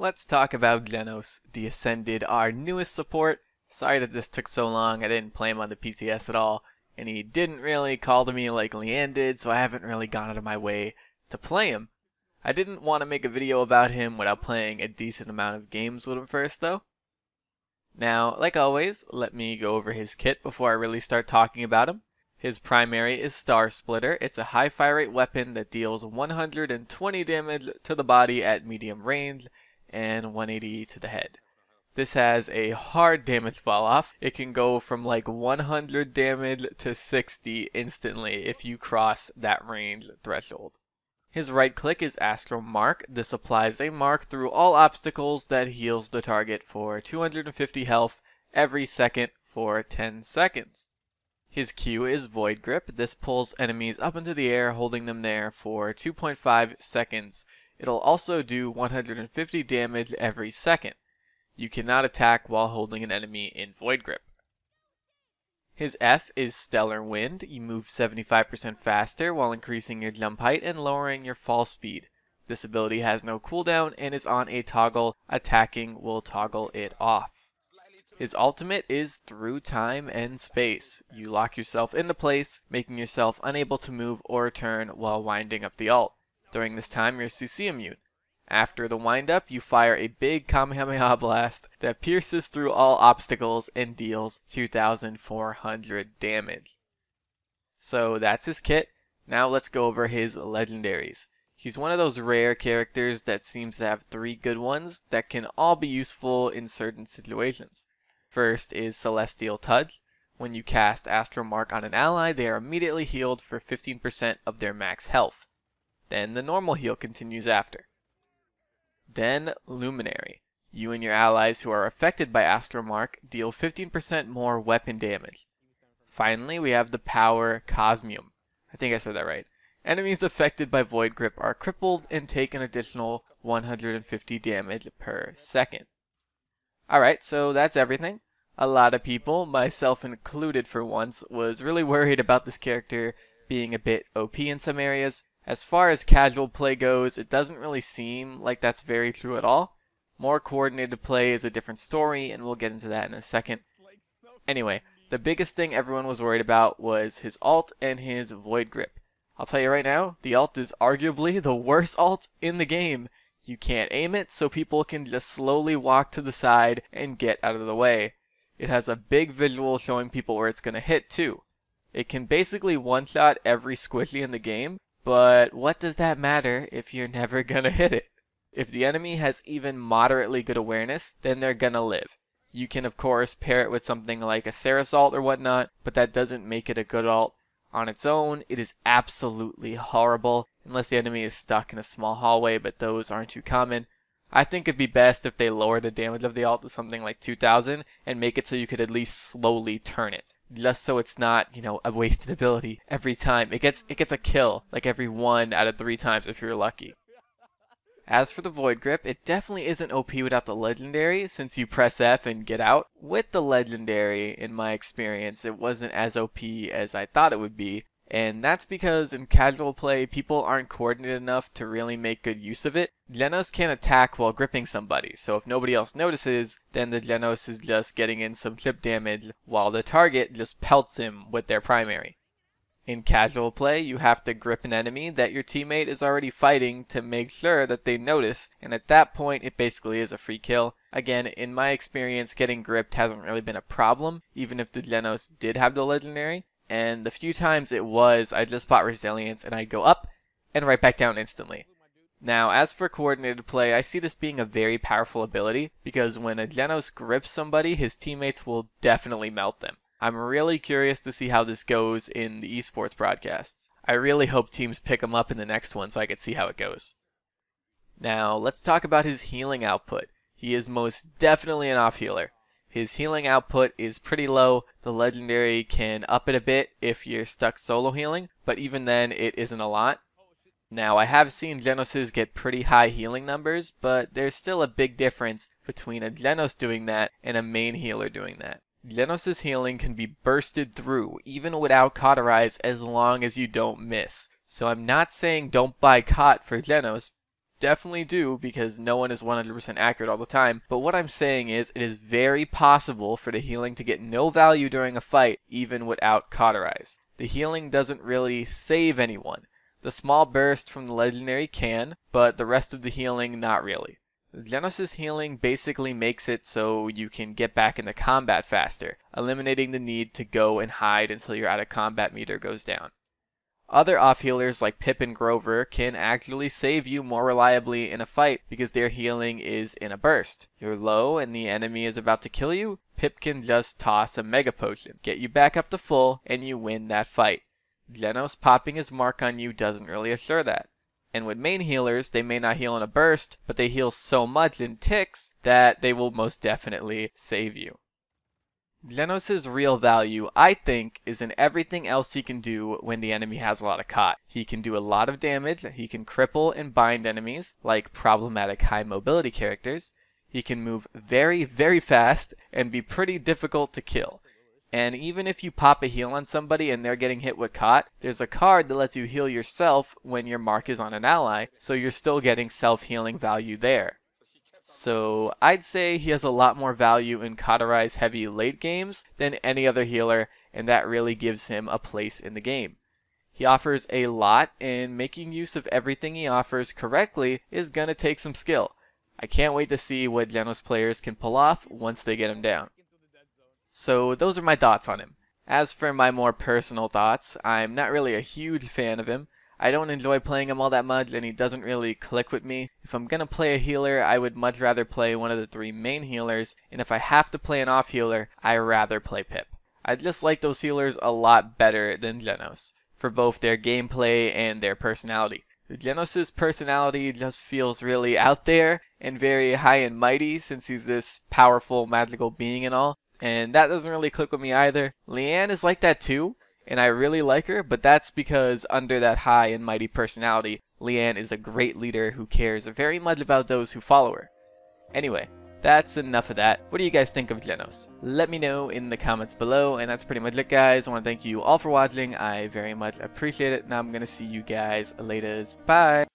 Let's talk about Jenos, the Ascended, our newest support. Sorry that this took so long. I didn't play him on the PTS at all, and he didn't really call to me like Leanne did, so I haven't really gone out of my way to play him. I didn't want to make a video about him without playing a decent amount of games with him first though. Now, like always, let me go over his kit before I really start talking about him. His primary is Star Splitter. It's a high fire rate weapon that deals 120 damage to the body at medium range and 180 to the head. This has a hard damage fall off. It can go from like 100 damage to 60 instantly if you cross that range threshold. His right click is Astral Mark. This applies a mark through all obstacles that heals the target for 250 health every second for 10 seconds. His Q is Void Grip. This pulls enemies up into the air, holding them there for 2.5 seconds. It'll also do 150 damage every second. You cannot attack while holding an enemy in Void Grip. His F is Stellar Wind. You move 75% faster while increasing your jump height and lowering your fall speed. This ability has no cooldown and is on a toggle. Attacking will toggle it off. His ultimate is Through Time and Space. You lock yourself into place, making yourself unable to move or turn while winding up the ult. During this time, you're CC immune. After the wind-up, you fire a big Kamehameha blast that pierces through all obstacles and deals 2,400 damage. So that's his kit. Now let's go over his legendaries. He's one of those rare characters that seems to have 3 good ones that can all be useful in certain situations. First is Celestial Touch. When you cast Astral Mark on an ally, they are immediately healed for 15% of their max health. Then the normal heal continues after. Then Luminary. You and your allies who are affected by Astral Mark deal 15% more weapon damage. Finally, we have the power Cosmium. I think I said that right. Enemies affected by Void Grip are crippled and take an additional 150 damage per second. Alright, so that's everything. A lot of people, myself included for once, was really worried about this character being a bit OP in some areas. As far as casual play goes, it doesn't really seem like that's very true at all. More coordinated play is a different story, and we'll get into that in a second. Anyway, the biggest thing everyone was worried about was his ult and his Void Grip. I'll tell you right now, the ult is arguably the worst ult in the game. You can't aim it, so people can just slowly walk to the side and get out of the way. It has a big visual showing people where it's going to hit too. It can basically one-shot every squishy in the game, but what does that matter if you're never gonna hit it? If the enemy has even moderately good awareness, then they're gonna live. You can of course pair it with something like a Saris ult or whatnot, but that doesn't make it a good ult. On its own, it is absolutely horrible, unless the enemy is stuck in a small hallway, but those aren't too common. I think it'd be best if they lower the damage of the ult to something like 2,000 and make it so you could at least slowly turn it. Just so it's not, a wasted ability every time. It gets a kill like every 1 out of 3 times if you're lucky. As for the Void Grip, it definitely isn't OP without the legendary, since you press F and get out. With the legendary, in my experience, it wasn't as OP as I thought it would be. And that's because in casual play, people aren't coordinated enough to really make good use of it. Jenos can't attack while gripping somebody, so if nobody else notices, then the Jenos is just getting in some chip damage, while the target just pelts him with their primary. In casual play, you have to grip an enemy that your teammate is already fighting to make sure that they notice, and at that point, it basically is a free kill. Again, in my experience, getting gripped hasn't really been a problem, even if the Jenos did have the legendary. And the few times it was, I just bought Resilience and I'd go up and right back down instantly. Now, as for coordinated play, I see this being a very powerful ability because when a Jenos grips somebody, his teammates will definitely melt them. I'm really curious to see how this goes in the esports broadcasts. I really hope teams pick him up in the next one so I can see how it goes. Now, let's talk about his healing output. He is most definitely an off healer. His healing output is pretty low. The legendary can up it a bit if you're stuck solo healing, but even then it isn't a lot. Now I have seen Genoses get pretty high healing numbers, but there's still a big difference between a Jenos doing that and a main healer doing that. Genos' healing can be bursted through even without Cauterize as long as you don't miss. So I'm not saying don't buy Cot for Jenos. definitely do, because no one is 100% accurate all the time, but what I'm saying is it is very possible for the healing to get no value during a fight even without Cauterize. The healing doesn't really save anyone. The small burst from the legendary can, but the rest of the healing not really. Jenos' healing basically makes it so you can get back into combat faster, eliminating the need to go and hide until your out of combat meter goes down. Other off healers like Pip and Grover can actually save you more reliably in a fight because their healing is in a burst. You're low and the enemy is about to kill you, Pip can just toss a Mega Potion, get you back up to full, and you win that fight. Jenos popping his mark on you doesn't really assure that. And with main healers, they may not heal in a burst, but they heal so much in ticks that they will most definitely save you. Jenos' real value, I think, is in everything else he can do when the enemy has a lot of caught. He can do a lot of damage, he can cripple and bind enemies, like problematic high mobility characters. He can move very, very fast and be pretty difficult to kill. And even if you pop a heal on somebody and they're getting hit with caught, there's a card that lets you heal yourself when your mark is on an ally, so you're still getting self-healing value there. So I'd say he has a lot more value in Cauterize heavy late games than any other healer, and that really gives him a place in the game. He offers a lot, and making use of everything he offers correctly is gonna take some skill. I can't wait to see what Jenos players can pull off once they get him down. So those are my thoughts on him. As for my more personal thoughts, I'm not really a huge fan of him. I don't enjoy playing him all that much, and he doesn't really click with me. If I'm gonna play a healer, I would much rather play one of the 3 main healers, and if I have to play an off healer, I'd rather play Pip. I just like those healers a lot better than Jenos, for both their gameplay and their personality. Jenos' personality just feels really out there and very high and mighty since he's this powerful magical being and all, and that doesn't really click with me either. Leanne is like that too, and I really like her, but that's because under that high and mighty personality, Leanne is a great leader who cares very much about those who follow her. Anyway, that's enough of that. What do you guys think of Jenos? Let me know in the comments below, and that's pretty much it, guys. I want to thank you all for watching. I very much appreciate it, and I'm going to see you guys later. Bye!